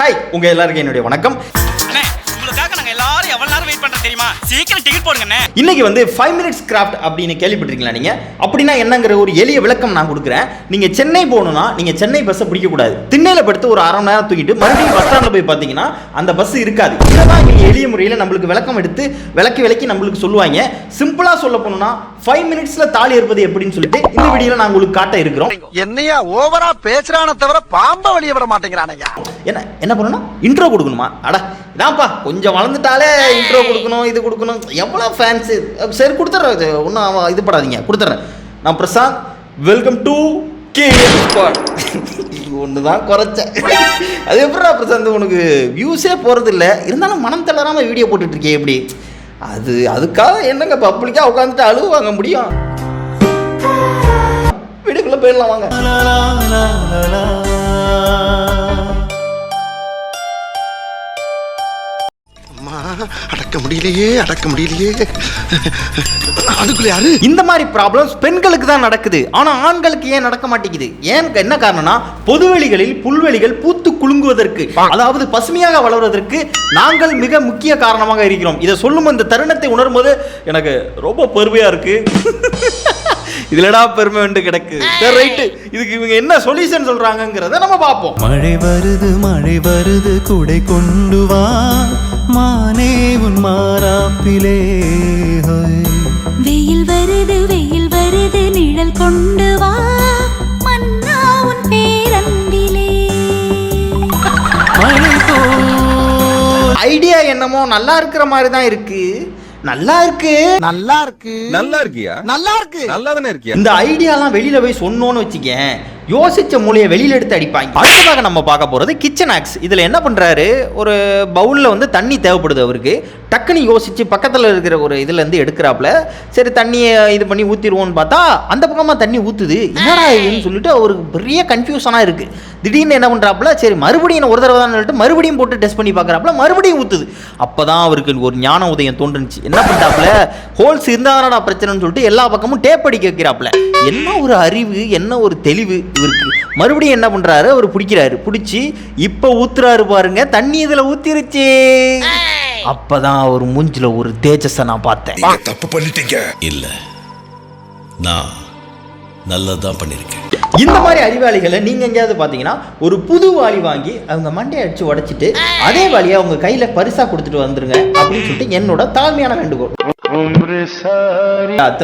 Hi, உங்க எல்லாருக்கும் என்னுடைய வணக்கம். இன்னைக்கு வந்து 5 minutes craft அப்படின்னு கேள்விப்பட்டிருக்கீங்களா நீங்க? அப்படின்னா என்னங்கிற ஒரு எளிய விளக்கம் நான் கொடுக்குறேன். நீங்க சென்னை போகணும்னா நீங்க சென்னை பஸ்ஸை பிடிக்க கூடாது. திண்ணையில படுத்து ஒரு அரை மணி நேரம் தூக்கிட்டு மறுபடியும் பஸ் ஸ்டாண்ட்ல போய் பார்த்தீங்கன்னா அந்த பஸ் இருக்காது. இதெல்லாம் இங்க எளிய முறையில் நம்மளுக்கு விளக்கம் எடுத்து விளக்கி நம்மளுக்கு சொல்லுவாங்க. சிம்பிளா சொல்ல போனோம்னா 5 minutesல தாலி இருப்பது எப்படின்னு சொல்லிட்டு இந்த வீடியோல நான் உங்களுக்கு காட்ட இருக்கிறோம். என்னையா ஓவரா பேசுறானே தவிர பாம்ப வெளிய விட மாட்டேங்கிறானயா. என்ன பண்ணணும்? இன்ட்ரோ கொடுக்கணுமா? அட இதான்ப்பா, கொஞ்சம் வளர்ந்துட்டாலே இன்ட்ரோ கொடுக்கணும், இது கொடுக்கணும். எவ்வளோ ஃபேன்ஸு. சரி கொடுத்துட்றேன், ஒன்றும் இது படாதீங்க, கொடுத்துட்றேன். நான் Prashanth, welcome to KM Squad. ஒன்று தான் குறைச்சேன். அது எப்படா பிரசாந்த் உனக்கு வியூஸே போகிறது இல்லை, இருந்தாலும் மனம் தளராமல் வீடியோ போட்டுட்ருக்கே எப்படி? அதுக்காக என்னங்க பப்ளிக்காக உட்காந்துட்டு அழுவு வாங்க முடியும்? வீடுக்குள்ளே போயிடலாம் வாங்க. அடக்க முடியலையே அதுக்குள்ள யாரு? இந்த மாதிரி ப்ராப்ளம்ஸ் பெண்களுக்கு தான் நடக்குது, ஆனா ஆண்களுக்கு ஏன் நடக்க மாட்டேங்குது? என்ன காரணம்னா, பொதுவெளிகளில் புல்வெளிகள் பூத்து குலுங்குவதற்கு, அதாவது பசுமையாக வளர்வதற்கு நாங்கள் மிக முக்கிய காரணமாக இருக்கிறோம். இதை சொல்லும் இந்த தருணத்தை உணரும் போது எனக்கு ரொம்ப பெருமையா இருக்கு. இதுலடா பெருமை வந்து கிடக்கு. ரைட், இதுக்கு இவங்க என்ன சொல்யூஷன் சொல்றாங்கங்கறத நம்ம பாப்போம். மழை வருது குடை கொண்டு வா மானே உன் மாறாப்பிலே. வெயில் வருது நிழல் கொண்டு வா மன்னா உன் பேரன்பிலே. ஐடியா என்னமோ நல்லா இருக்கிற மாதிரி தான் இருக்கு. நல்லா தானே இருக்கியா? இந்த ஐடியாலாம் வெளியில போய் சொன்னோன்னு வச்சுக்கேன், யோசிச்ச மூலையை வெளியில எடுத்து அடிப்பாங்க. அடுத்ததாக நம்ம பார்க்க போறது கிச்சன் ஆக்ஸ். இதுல என்ன பண்றாரு, ஒரு பவுல்ல வந்து தண்ணி தேவைப்படுது அவருக்கு. டக்குன்னு யோசிச்சு பக்கத்துல இருக்கிற ஒரு இதுல இருந்து எடுக்கிறாப்ல. சரி தண்ணியை இது பண்ணி ஊத்திடுவோன்னு பார்த்தா அந்த பக்கமா தண்ணி ஊத்துது. என்னடா இதுன்னு சொல்லிட்டு அவருக்கு பெரிய கன்ஃபியூஷனா இருக்கு. திடீர்னு என்ன பண்றாப்ல, சரி மறுபடியும் ஒரு தடவை தான் சொல்லிட்டு மறுபடியும் போட்டு டெஸ்ட் பண்ணி பார்க்கறாப்ல, மறுபடியும் ஊத்துது. அப்பதான் அவருக்கு ஒரு ஞான உதயம் தோன்றுச்சு. என்ன பண்றாப்ல, ஹோல்ஸ் இருந்தாடா பிரச்சனைன்னு சொல்லிட்டு எல்லா பக்கமும் டேப் அடிக்க வைக்கிறாப்ல. என்ன ஒரு அறிவு, என்ன ஒரு தெளிவு இவருக்கு. மறுபடியும் என்ன பண்றாரு, அவர் பிடிச்சி இப்ப ஊத்துறாரு பாருங்க, தண்ணி இதுல ஊத்திருச்சு. அப்பதான் ஒரு மூஞ்சில ஒரு தேஜஸை நான் பார்த்தேன். தப்பு பண்ணிட்டீங்க. இல்ல, நான் நல்லதான் பண்ணிருக்கேன். இந்த மாதிரி அறிவாளிகளை நீங்க எங்கேயாவது பாத்தீங்கன்னா, ஒரு புது வாளி வாங்கி அவங்க மண்டையை அடிச்சு உடைச்சிட்டு அதே வாளியை அவங்க கையில பரிசா கொடுத்துட்டு வந்துருங்க அப்படின்னு சொல்லிட்டு என்னோட தாழ்மையான வேண்டுகோள்.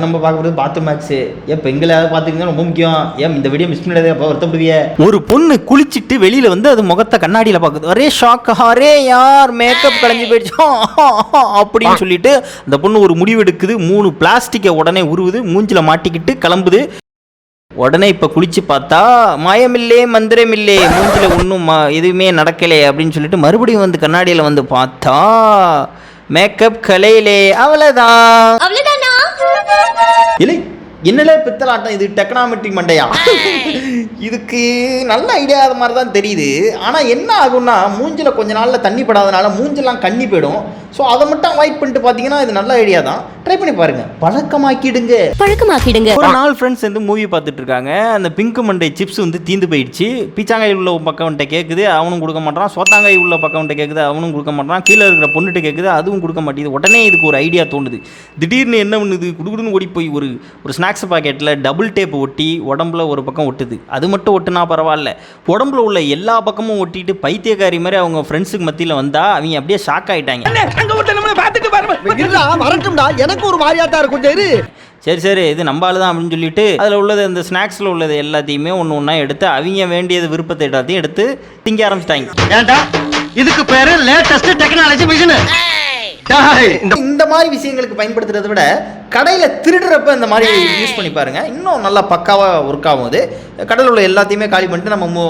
நம்ம பார்க்கறது பாத்ரூம் மேக்ஸ். பெண்களை பாத்துக்கிங்க ரொம்ப முக்கியம். இந்த வீடியோ மிஸ் பண்ணாதே, வருத்தப்படுவிய. ஒரு பொண்ணு குளிச்சிட்டு வெளியில வந்து அது முகத்தை கண்ணாடியில பாக்குது. அரே ஷாக், அரே யார் மேக்கப் கலைஞ்சு போயிடுச்சு அப்படின்னு சொல்லிட்டு அந்த பொண்ணு ஒரு முடிவு எடுக்குது. 3 பிளாஸ்டிக்கை உடனே உருவுது, மூஞ்சில மாட்டிக்கிட்டு கிளம்புது. உடனே இப்போ குளிச்சு பார்த்தா மாயமில்லே மந்திரமில்லே, மூஞ்சில ஒன்றும் எதுவுமே நடக்கலே அப்படின்னு சொல்லிட்டு மறுபடியும் வந்து கண்ணாடியில் வந்து பார்த்தா மேக்கப் கலையிலே. அவ்வளோதான். இல்லை என்னலே பித்தலாட்டம் இது, டெக்னாமெட்ரி மண்டையா? இதுக்கு நல்ல ஐடியா மாதிரி தான் தெரியுது. ஆனால் என்ன ஆகும்னா, மூஞ்சில கொஞ்ச நாளில் தண்ணி படாதனால மூஞ்செல்லாம் கண்ணி போயிடும். ஸோ அதை மட்டும் அவாய்ட் பண்ணிட்டு பார்த்தீங்கன்னா இது நல்ல ஐடியா தான். ட்ரை பண்ணி பாருங்க, பழக்கமாக்கிடுங்க. ஒரு நாள் ஃப்ரெண்ட்ஸ் வந்து மூவி பார்த்துட்டு இருக்காங்க. அந்த பிங்க் மண்டை சிப்ஸ் வந்து தீந்து போயிடுச்சு. பீச்சாங்காய் உள்ள பக்கம்கிட்ட கேட்குது, அவனும் கொடுக்க மாட்டான். சோத்தாங்காய் உள்ள பக்கம்கிட்ட கேட்குது, அவனும் கொடுக்க மாட்டான். கீழே இருக்கிற பொண்ணுகிட்ட கேட்குது, அதுவும் கொடுக்க மாட்டேங்குது. உடனே இதுக்கு ஒரு ஐடியா தோணுது. திடீர்னு என்ன பண்ணுது, குடுகுடுன்னு ஓடி போய் ஒரு ஸ்நாக்ஸ் பாக்கெட்டில் டபுள் டேப் ஒட்டி உடம்புல ஒரு பக்கம் ஒட்டுது. அது மட்டும் ஒட்டுனா பரவாயில்ல, உடம்புல உள்ள எல்லா பக்கமும் ஒட்டிட்டு பைத்தியக்காரி மாதிரி அவங்க ஃப்ரெண்ட்ஸுக்கு மத்தியில் வந்தா அவங்க அப்படியே ஷாக் ஆகிட்டாங்க. எனக்கு ஒரு மாதிரியாட்டா இருக்கும். சரி இது நம்பால தான் அப்படின்னு சொல்லிட்டு அதில் உள்ளது இந்த ஸ்நாக்ஸில் உள்ளது எல்லாத்தையுமே ஒன்று ஒன்றா எடுத்து அவங்க வேண்டியது விருப்பத்தை எல்லாத்தையும் எடுத்து திங்க ஆரம்பிச்சிட்டாங்க. ஏன்டா இதுக்கு பேரு லேட்டஸ்ட் டெக்னாலஜி மிஷின். இந்த மாதிரி விஷயங்களுக்கு பயன்படுத்துறதை விட கடையில் திருடுறப்ப இந்த மாதிரி யூஸ் பண்ணி பாருங்க, இன்னும் நல்லா பக்காவாக ஒர்க் ஆகும். அது கடலில் உள்ள எல்லாத்தையுமே காலி பண்ணிட்டு நம்ம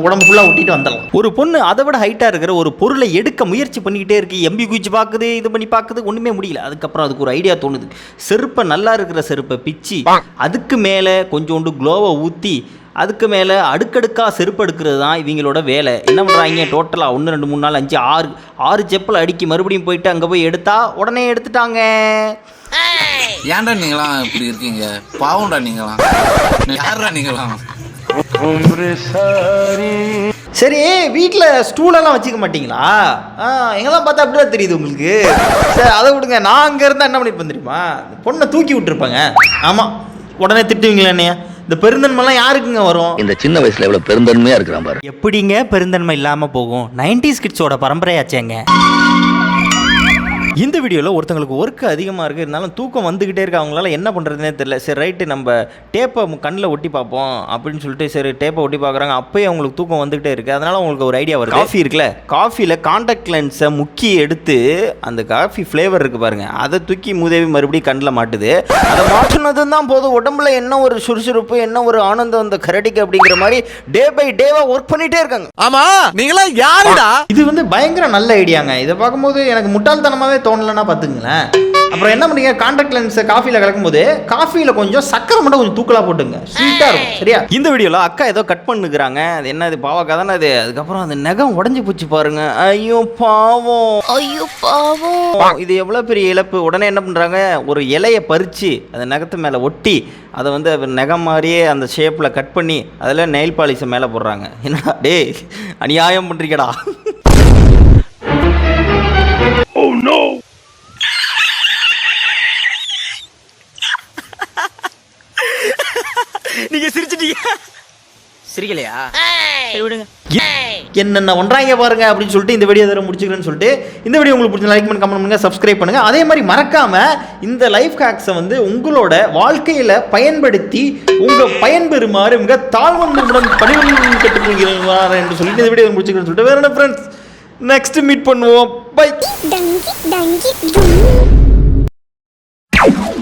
உடம்பு ஃபுல்லாக ஒட்டிட்டு வந்துடலாம். ஒரு பொண்ணு அதை விட ஹைட்டாக இருக்கிற ஒரு பொருளை எடுக்க முயற்சி பண்ணிக்கிட்டே இருக்கு. எம்பி குச்சி பார்க்குது, இது பண்ணி பார்க்குது, ஒன்றுமே முடியல. அதுக்கப்புறம் அதுக்கு ஒரு ஐடியா தோணுது. செருப்பை நல்லா இருக்கிற செருப்பை பிச்சு அதுக்கு மேலே கொஞ்சோண்டு குளோவை ஊற்றி அதுக்கு மேலே அடுக்கடுக்காக செருப்பு எடுக்கிறது தான் இவங்களோட வேலை. என்ன பண்ணுறாங்க, டோட்டலாக 1 2 3 4 5 6 செப்பல் அடுக்கி மறுபடியும் போயிட்டு அங்கே போய் எடுத்தா உடனே எடுத்துட்டாங்க. ஏன்டா நீங்களாம் இப்படி இருக்கீங்க? பாவம்டா நீங்களாம். யாரா நீங்களாம்? சரி வீட்டில் ஸ்டூலெல்லாம் வச்சுக்க மாட்டீங்களா? எங்கெல்லாம் பார்த்தா அப்படிதான் தெரியுது உங்களுக்கு. சரி அதை விடுங்க. நான் அங்கே இருந்தால் என்ன பண்ணிருப்பேன் தெரியுமா? பொண்ணை தூக்கி விட்டுருப்பாங்க. ஆமாம், உடனே திட்டுவீங்களா என்னைய? இந்த பெருந்தன்மைலாம் யாருக்குங்க வரும்? இந்த சின்ன வயசுல எவ்வளவு பெருந்தன்மையா இருக்கிறான் பாரு. எப்படிங்க பெருந்தன்மை இல்லாமல் போகும்? 90s கிட்ஸோட பரம்பரையாச்சேங்க. இந்த வீடியோவில் ஒருத்தங்களுக்கு ஒர்க்கு அதிகமாக இருக்குது, இருந்தாலும் தூக்கம் வந்துக்கிட்டே இருக்குது, அவங்களால என்ன பண்ணுறதுனே தெரியல. சரி ரைட்டு, நம்ம டேப்பை கண்ணில் ஒட்டி பார்ப்போம் அப்படின்னு சொல்லிட்டு சரி டேப்பை ஒட்டி பார்க்குறாங்க. அப்போயே அவங்களுக்கு தூக்கம் வந்துக்கிட்டே இருக்குது. அதனால் அவங்களுக்கு ஒரு ஐடியா வருது. காஃபி இருக்குல்ல, காஃபியில் காண்டாக்ட் லென்ஸை முக்கி எடுத்து அந்த காஃபி ஃப்ளேவர் இருக்குது பாருங்கள், அதை தூக்கி மூதேவி மறுபடியும் கண்ணில் மாட்டுது. அதை மாட்டினதும் தான் போதும், உடம்புல என்ன ஒரு சுறுசுறுப்பு, என்ன ஒரு ஆனந்தம் அந்த கரடிக்கு அப்படிங்கிற மாதிரி டே பை டேவாக ஒர்க் பண்ணிகிட்டே இருக்காங்க. ஆமா, நீங்களா யாருடா? இது பயங்கர நல்ல ஐடியாங்க. இதை பார்க்கும்போது எனக்கு முட்டாள்தனமாகவே தோணலைன்னா பார்த்துங்களேன். அப்புறம் என்ன பண்ணீங்க, கான்டாக்ட் லென்ஸை காஃபியில் கலக்கும்போது காஃபியில் கொஞ்சம் சக்கரை மட்டும் கொஞ்சம் தூக்கலாக போட்டுங்க, ஸ்வீட்டாக இருக்கும். சரியா? இந்த வீடியோவில் அக்கா ஏதோ கட் பண்ணுகிறாங்க. அது என்ன, இது பாவக்கா தானே அது. அதுக்கப்புறம் அந்த நகம் உடஞ்சி போச்சு பாருங்க. ஐயோ பாவம், ஐயோ பாவம், இது எவ்வளோ பெரிய இழப்பு. உடனே என்ன பண்ணுறாங்க, ஒரு இலையை பறித்து அந்த நகத்து மேலே ஒட்டி அதை நகம் மாதிரியே அந்த ஷேப்பில் கட் பண்ணி அதில் நெயில் பாலிஷை மேலே போடுறாங்க. என்னடா டே, அநியாயம் பண்ணுறீங்கடா. Oh no! நீங்க சிரிச்சிட்டீங்க. சிரிக்கலையா? சரி விடுங்க. என்னென்ன ஒன்றாங்க பாருங்க அப்படின்னு சொல்லிட்டு இந்த வீடியோ தர முடிச்சுக்கிறேன்னு சொல்லிட்டு இந்த வீடியோ உங்களுக்கு பிடிச்ச லைக் பண்ணி கமெண்ட் பண்ணுங்க, சப்ஸ்கிரைப் பண்ணுங்க. அதே மாதிரி மறக்காம இந்த லைஃப் ஹேக்ஸை உங்களோட வாழ்க்கையில பயன்படுத்தி உங்க பயன்பெறுமாறு மிக தாழ்வன்புடன் பணிவுடன் கேட்டுக்கொள்கிறேன் என்று சொல்லிட்டு இந்த வீடியோ முடிச்சுக்கிறேன்னு சொல்லிட்டு வேற என்ன ஃப்ரெண்ட்ஸ், நெக்ஸ்ட் மீட் பண்ணுவோம். பை.